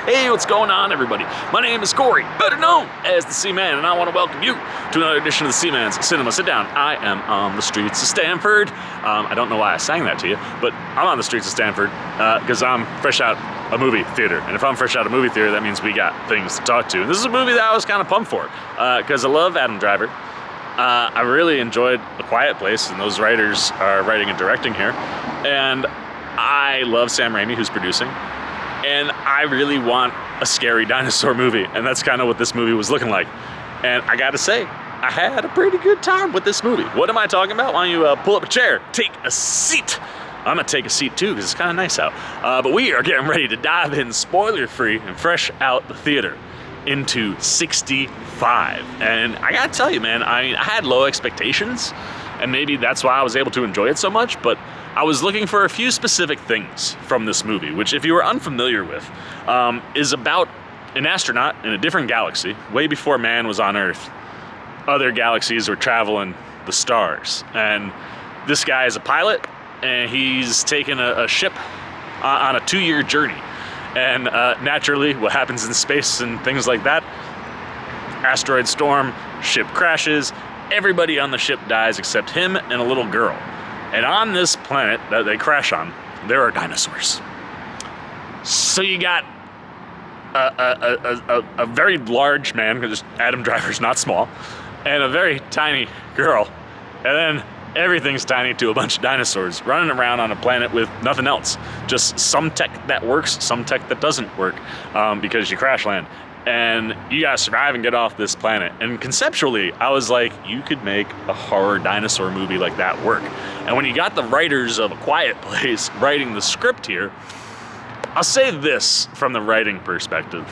Hey, what's going on, everybody? My name is Corey, better known as the Seaman, and I want to welcome you to another edition of the Seaman's Cinema Sit Down. I am on the streets of Stanford. I don't know why I sang that to you, but I'm on the streets of Stanford because I'm fresh out a movie theater. And if I'm fresh out of a movie theater, that means we got things to talk to. And this is a movie that I was kind of pumped for because I love Adam Driver. I really enjoyed A Quiet Place, and those writers are writing and directing here. And I love Sam Rami, who's producing. And I really want a scary dinosaur movie, and that's kind of what this movie was looking like. And I gotta say, I had a pretty good time with this movie. What am I talking about? Why don't you pull up a chair, take a seat. I'm gonna take a seat too, because it's kind of nice out. But we are getting ready to dive in spoiler-free and fresh out the theater into 65. And I gotta tell you, man, I had low expectations, and maybe that's why I was able to enjoy it so much, but I was looking for a few specific things from this movie, which if you were unfamiliar with, is about an astronaut in a different galaxy, way before man was on Earth. Other galaxies were traveling the stars. And this guy is a pilot, and he's taken a ship on a 2-year journey. And naturally, what happens in space and things like that, asteroid storm, ship crashes, everybody on the ship dies except him and a little girl. And on this planet that they crash on, there are dinosaurs. So you got a very large man, because Adam Driver's not small, and a very tiny girl. And then everything's tiny to a bunch of dinosaurs running around on a planet with nothing else. Just some tech that works, some tech that doesn't work, because you crash land. And you gotta survive and get off this planet. And conceptually, I was like, you could make a horror dinosaur movie like that work. And when you got the writers of A Quiet Place writing the script here, I'll say this from the writing perspective.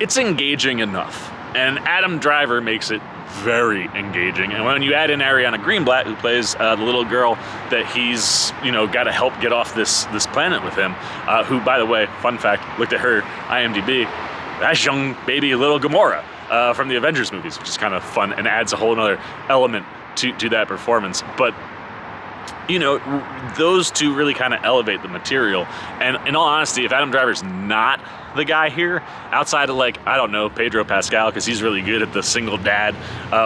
It's engaging enough. And Adam Driver makes it very engaging. And when you add in Ariana Greenblatt, who plays the little girl that he's, got to help get off this planet with him, who, by the way, fun fact, looked at her IMDb, that's young baby little Gamora from the Avengers movies, which is kind of fun and adds a whole other element to that performance. But those two really kind of elevate the material. And in all honesty, if Adam Driver's not the guy here, outside of Pedro Pascal, because he's really good at the single dad,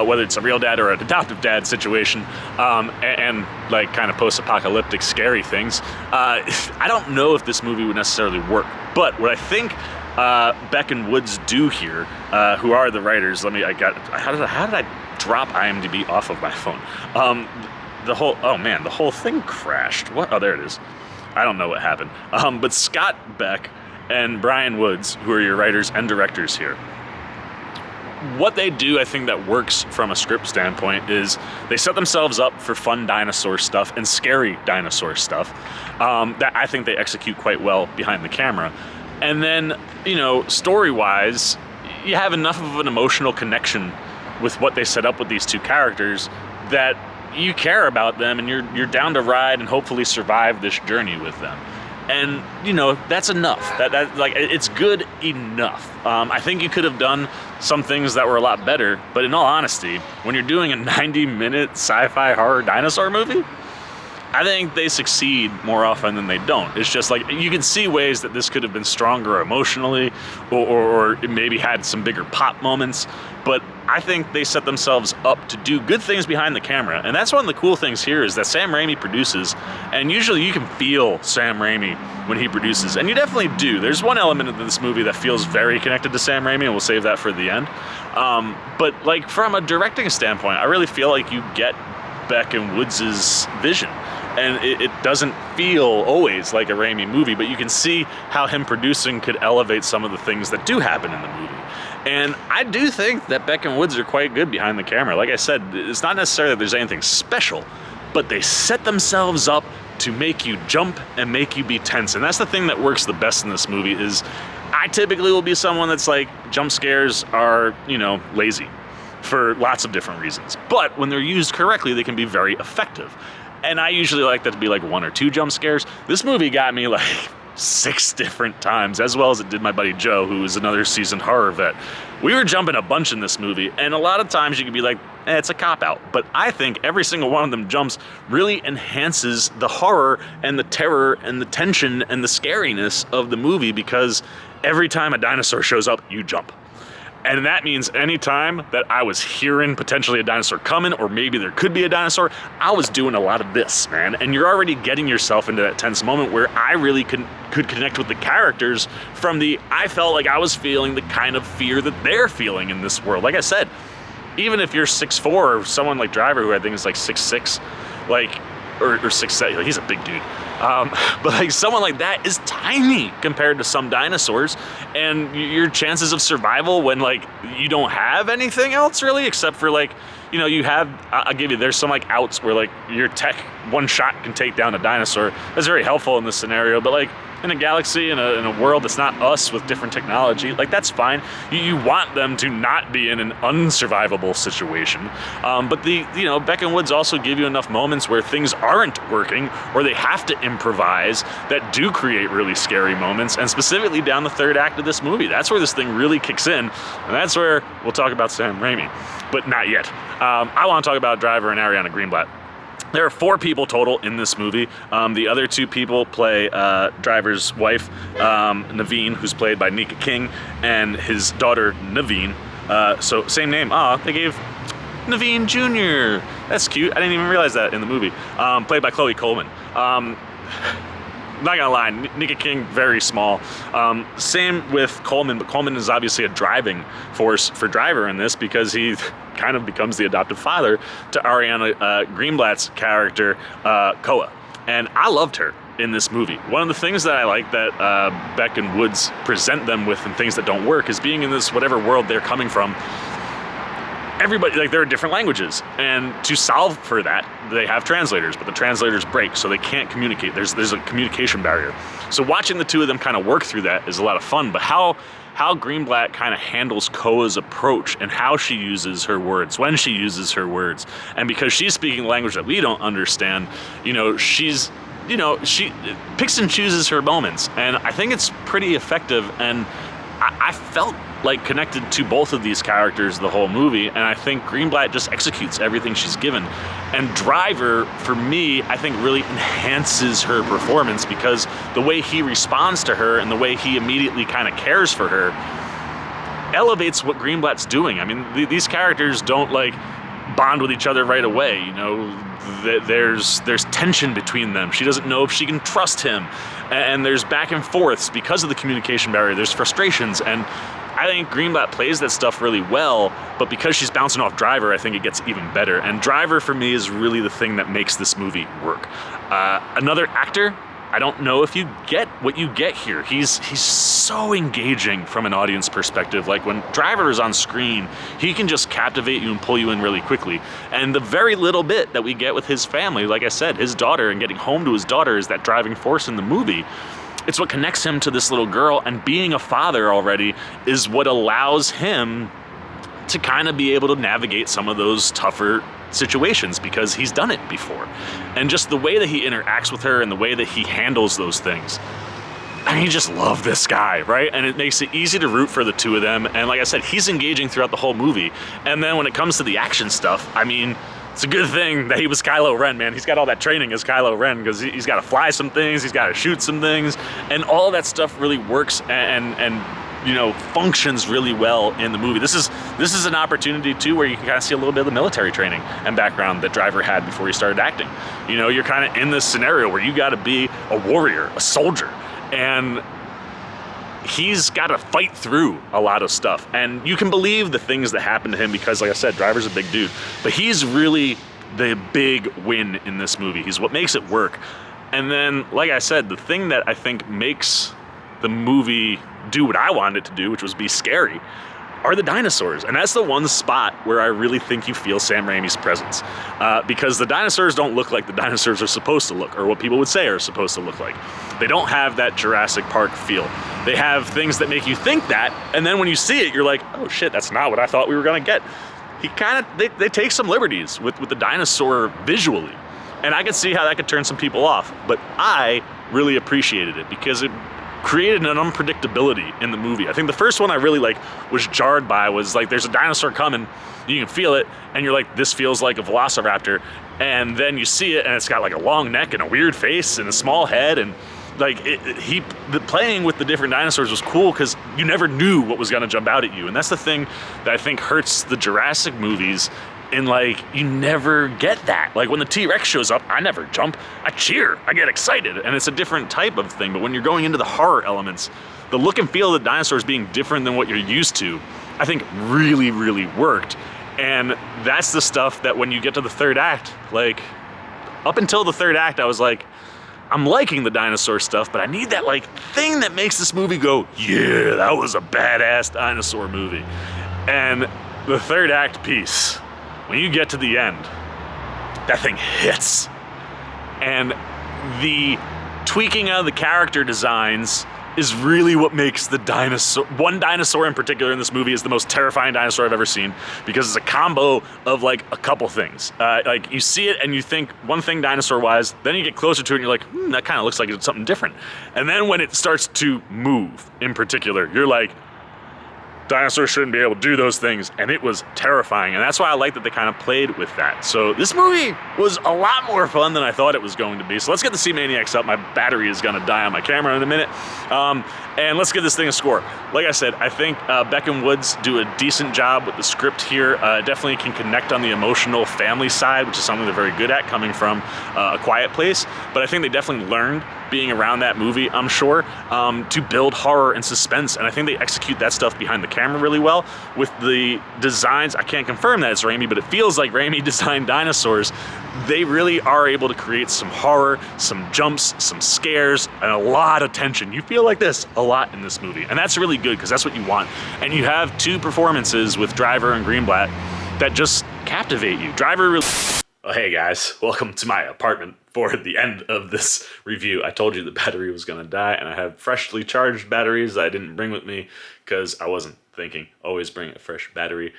whether it's a real dad or an adoptive dad situation, and kind of post-apocalyptic scary things, I don't know if this movie would necessarily work. But what I think Beck and Woods do here, who are the writers, how did I drop IMDb off of my phone? The whole thing crashed. What? Oh, there it is. I don't know what happened. But Scott Beck and Brian Woods, who are your writers and directors here, what they do, I think, that works from a script standpoint is they set themselves up for fun dinosaur stuff and scary dinosaur stuff that I think they execute quite well behind the camera. And then, story-wise, you have enough of an emotional connection with what they set up with these two characters that you care about them and you're down to ride and hopefully survive this journey with them. And that's enough. It's good enough. I think you could have done some things that were a lot better, but in all honesty, when you're doing a 90-minute sci-fi horror dinosaur movie, I think they succeed more often than they don't. It's just you can see ways that this could have been stronger emotionally or maybe had some bigger pop moments, but I think they set themselves up to do good things behind the camera. And that's one of the cool things here is that Sam Rami produces, and usually you can feel Sam Rami when he produces, and you definitely do. There's one element of this movie that feels very connected to Sam Rami, and we'll save that for the end. But from a directing standpoint, I really feel like you get Beck and Woods' vision. And it doesn't feel always like a Raimi movie, but you can see how him producing could elevate some of the things that do happen in the movie. And I do think that Beck and Woods are quite good behind the camera. Like I said, it's not necessarily that there's anything special, but they set themselves up to make you jump and make you be tense. And that's the thing that works the best in this movie is I typically will be someone that's jump scares are, lazy for lots of different reasons. But when they're used correctly, they can be very effective. And I usually like that to be 1 or 2 jump scares. This movie got me 6 different times, as well as it did my buddy Joe, who is another seasoned horror vet. We were jumping a bunch in this movie, and a lot of times you could be it's a cop-out. But I think every single one of them jumps really enhances the horror and the terror and the tension and the scariness of the movie, because every time a dinosaur shows up, you jump. And that means anytime that I was hearing potentially a dinosaur coming, or maybe there could be a dinosaur, I was doing a lot of this, man. And you're already getting yourself into that tense moment where I really could connect with the characters from I felt like I was feeling the kind of fear that they're feeling in this world. Like I said, even if you're 6'4", or someone like Driver, who I think is like 6'6", like, or 6'7", like, he's a big dude. But like someone like that is tiny compared to some dinosaurs, and your chances of survival when like you don't have anything else really, except for like, you know, you have, I'll give you, there's some like outs where like your tech, one shot can take down a dinosaur. That's very helpful in this scenario, but like in a galaxy, in a world that's not us with different technology, like that's fine. You want them to not be in an unsurvivable situation. But you know, Beck and Woods also give you enough moments where things aren't working, or they have to improvise, that do create really scary moments. And specifically down the third act of this movie, that's where this thing really kicks in. And that's where we'll talk about Sam Rami, but not yet. I want to talk about Driver and Ariana Greenblatt. There are 4 people total in this movie. The other 2 people play Driver's wife, Naveen, who's played by Nika King, and his daughter, Naveen. So same name. They gave Naveen Jr. That's cute. I didn't even realize that in the movie. Played by Chloe Coleman. Not gonna lie, Nika King, very small. Same with Coleman, but Coleman is obviously a driving force for Driver in this, because he kind of becomes the adoptive father to Ariana Greenblatt's character, Koa. And I loved her in this movie. One of the things that I like that Beck and Woods present them with, and things that don't work, is being in this whatever world they're coming from. Everybody, like, there are different languages, and to solve for that, they have translators, but the translators break, so they can't communicate. There's a communication barrier. So watching the 2 of them kind of work through that is a lot of fun. But how Greenblatt kind of handles Koa's approach, and how she uses her words, when she uses her words, and because she's speaking a language that we don't understand, you know, she picks and chooses her moments, and I think it's pretty effective. And I felt like connected to both of these characters the whole movie, and I think Greenblatt just executes everything she's given. And Driver, for me, I think really enhances her performance, because the way he responds to her and the way he immediately kind of cares for her elevates what Greenblatt's doing. I mean, these characters don't like bond with each other right away, you know. There's tension between them. She doesn't know if she can trust him, and there's back and forths because of the communication barrier. There's frustrations, and I think Greenblatt plays that stuff really well, but because she's bouncing off Driver, I think it gets even better. And Driver, for me, is really the thing that makes this movie work. Another actor, I don't know if you get what you get here. He's so engaging from an audience perspective. Like, when Driver is on screen, he can just captivate you and pull you in really quickly. And the very little bit that we get with his family, like I said, his daughter, and getting home to his daughter, is that driving force in the movie. It's what connects him to this little girl, and being a father already is what allows him to kind of be able to navigate some of those tougher situations, because he's done it before. And just the way that he interacts with her and the way that he handles those things, I mean, you just love this guy, right? And it makes it easy to root for the 2 of them. And like I said, he's engaging throughout the whole movie. And then when it comes to the action stuff, I mean, it's a good thing that he was Kylo Ren, man. He's got all that training as Kylo Ren, because he's got to fly some things, he's got to shoot some things, and all that stuff really works and you know, functions really well in the movie. This is an opportunity too where you can kind of see a little bit of the military training and background that Driver had before he started acting. You know, you're kind of in this scenario where you got to be a warrior, a soldier, and he's got to fight through a lot of stuff. And you can believe the things that happen to him, because, like I said, Driver's a big dude, but he's really the big win in this movie. He's what makes it work. And then, like I said, the thing that I think makes the movie do what I wanted it to do, which was be scary, are the dinosaurs. And that's the one spot where I really think you feel Sam Raimi's presence, because the dinosaurs don't look like the dinosaurs are supposed to look, or what people would say are supposed to look like. They don't have that Jurassic Park feel. They have things that make you think that, and then when you see it, you're like, oh shit, that's not what I thought we were gonna get. They take some liberties with the dinosaur visually, and I could see how that could turn some people off, but I really appreciated it, because created an unpredictability in the movie. I think the first one I really like was jarred by was like there's a dinosaur coming, you can feel it, and you're like, this feels like a velociraptor, and then you see it and it's got like a long neck and a weird face and a small head, and like the playing with the different dinosaurs was cool because you never knew what was gonna jump out at you, and that's the thing that I think hurts the Jurassic movies. And like, you never get that. Like when the T-Rex shows up, I never jump, I cheer, I get excited, and it's a different type of thing. But when you're going into the horror elements, the look and feel of the dinosaurs being different than what you're used to, I think really, really worked. And that's the stuff that when you get to the third act, like up until the third act, I was like, I'm liking the dinosaur stuff, but I need that like thing that makes this movie go, yeah, that was a badass dinosaur movie. And the third act piece, when you get to the end, that thing hits. And the tweaking of the character designs is really what makes the dinosaur, one dinosaur in particular in this movie is the most terrifying dinosaur I've ever seen, because it's a combo of like a couple things. Like you see it and you think one thing dinosaur-wise, then you get closer to it and you're like, that kind of looks like it's something different. And then when it starts to move in particular, you're like, dinosaurs shouldn't be able to do those things, and it was terrifying, and that's why I like that they kind of played with that. So this movie was a lot more fun than I thought it was going to be. So let's get the C-Maniacs up. My battery is gonna die on my camera in a minute, and let's give this thing a score. Like I said, I think Beck and Woods do a decent job with the script here. Definitely can connect on the emotional family side, which is something they're very good at coming from A Quiet Place, but I think they definitely learned being around that movie, I'm sure, to build horror and suspense, and I think they execute that stuff behind the camera really well. With the designs, I can't confirm that it's Rami, but it feels like Rami designed dinosaurs. They really are able to create some horror, some jumps, some scares, and a lot of tension. You feel like this a lot in this movie, and that's really good because that's what you want. And you have two performances with Driver and Greenblatt that just captivate you. Driver really... Oh, hey guys, welcome to my apartment for the end of this review. I told you the battery was gonna die, and I have freshly charged batteries that I didn't bring with me because I wasn't thinking. Always bring a fresh battery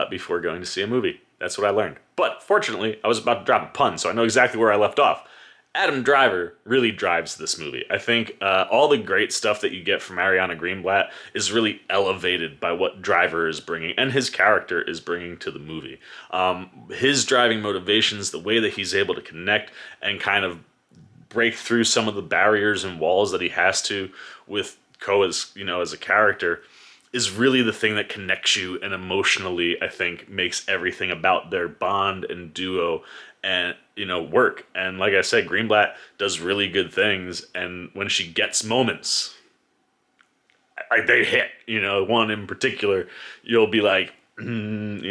before going to see a movie. That's what I learned. But fortunately, I was about to drop a pun, so I know exactly where I left off. Adam Driver really drives this movie. I think all the great stuff that you get from Ariana Greenblatt is really elevated by what Driver is bringing and his character is bringing to the movie. His driving motivations, the way that he's able to connect and kind of break through some of the barriers and walls that he has to with Ko as, as a character, is really the thing that connects you and emotionally, I think, makes everything about their bond and duo and work. And like I said, Greenblatt does really good things, and when she gets moments, like they hit, one in particular, you'll be like, and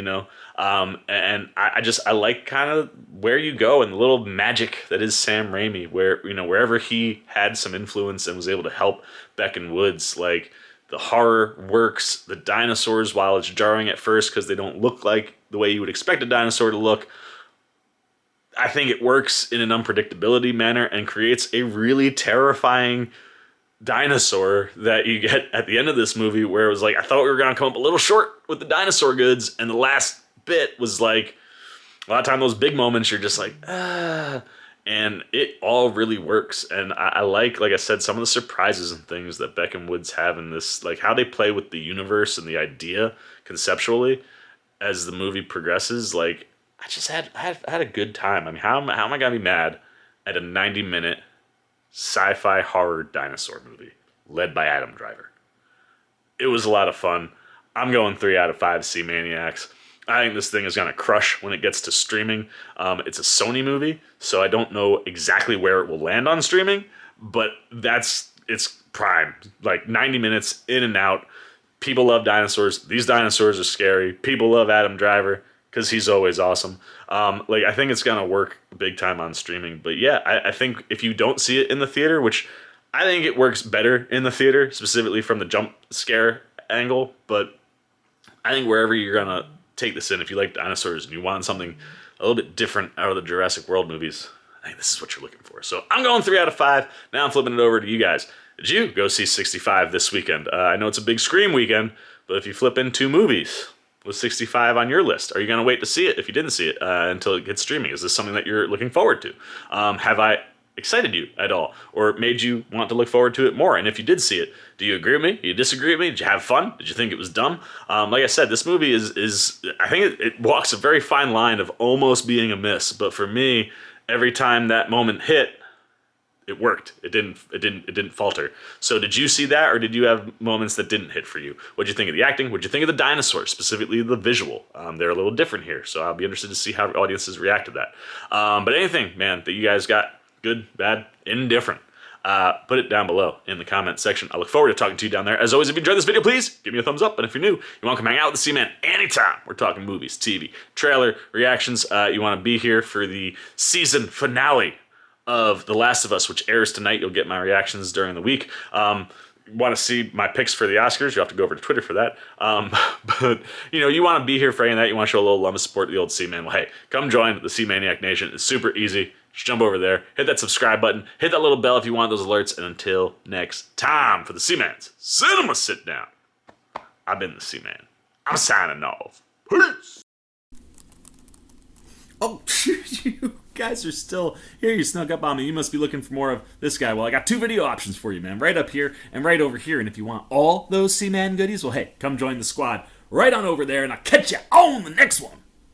I like kind of where you go and the little magic that is Sam Rami, where wherever he had some influence and was able to help Beck and Woods, like the horror works, the dinosaurs, while it's jarring at first because they don't look like the way you would expect a dinosaur to look, I think it works in an unpredictability manner and creates a really terrifying dinosaur that you get at the end of this movie, where it was like, I thought we were going to come up a little short with the dinosaur goods, and the last bit was like, a lot of time those big moments, you're just like, and it all really works. And I like I said, some of the surprises and things that Beck and Woods have in this, like how they play with the universe and the idea conceptually as the movie progresses. Like, I just had a good time. I mean, how am I gonna be mad at a 90-minute sci-fi horror dinosaur movie led by Adam Driver? It was a lot of fun. I'm going 3 out of 5 C-Maniacs. I think this thing is gonna crush when it gets to streaming. It's a Sony movie, so I don't know exactly where it will land on streaming, but it's prime. Like 90 minutes in and out. People love dinosaurs. These dinosaurs are scary. People love Adam Driver because he's always awesome. I think it's gonna work big time on streaming. But yeah, I think if you don't see it in the theater, which I think it works better in the theater, specifically from the jump scare angle, but I think wherever you're gonna take this in, if you like dinosaurs and you want something a little bit different out of the Jurassic World movies, I think this is what you're looking for. So I'm going 3 out of 5. Now I'm flipping it over to you guys. Did you go see 65 this weekend? I know it's a big Scream weekend, but if you flip in 2 movies, was 65 on your list? Are you going to wait to see it if you didn't see it until it gets streaming? Is this something that you're looking forward to? Have I excited you at all, or made you want to look forward to it more? And if you did see it, do you agree with me? Do you disagree with me? Did you have fun? Did you think it was dumb? Like I said, this movie is I think it walks a very fine line of almost being a miss. But for me, every time that moment hit, it worked. It didn't falter. So did you see that, or did you have moments that didn't hit for you? What'd you think of the acting? What'd you think of the dinosaurs, specifically the visual? They're a little different here, so I'll be interested to see how audiences react to that. But anything, man, that you guys got, good, bad, indifferent, put it down below in the comment section. I look forward to talking to you down there. As always, if you enjoyed this video, please give me a thumbs up. And if you're new, you want to come hang out with the C-Man anytime. We're talking movies, TV, trailer, reactions. You want to be here for the season finale of The Last of Us, which airs tonight. You'll get my reactions during the week. Want to see my picks for the Oscars, you'll have to go over to Twitter for that. But, you want to be here for any of that. You want to show a little love and support to the old C-Man. Well, hey, come join the C-Maniac Nation. It's super easy. Just jump over there, hit that subscribe button, hit that little bell if you want those alerts, and until next time, for the C-Man's Cinema Sit Down, I've been the C-Man. I'm signing off. Peace! Oh, you guys are still here. You snuck up on me. You must be looking for more of this guy. Well, I got two video options for you, man. Right up here and right over here. And if you want all those C-Man goodies, well, hey, come join the squad right on over there, and I'll catch you on the next one.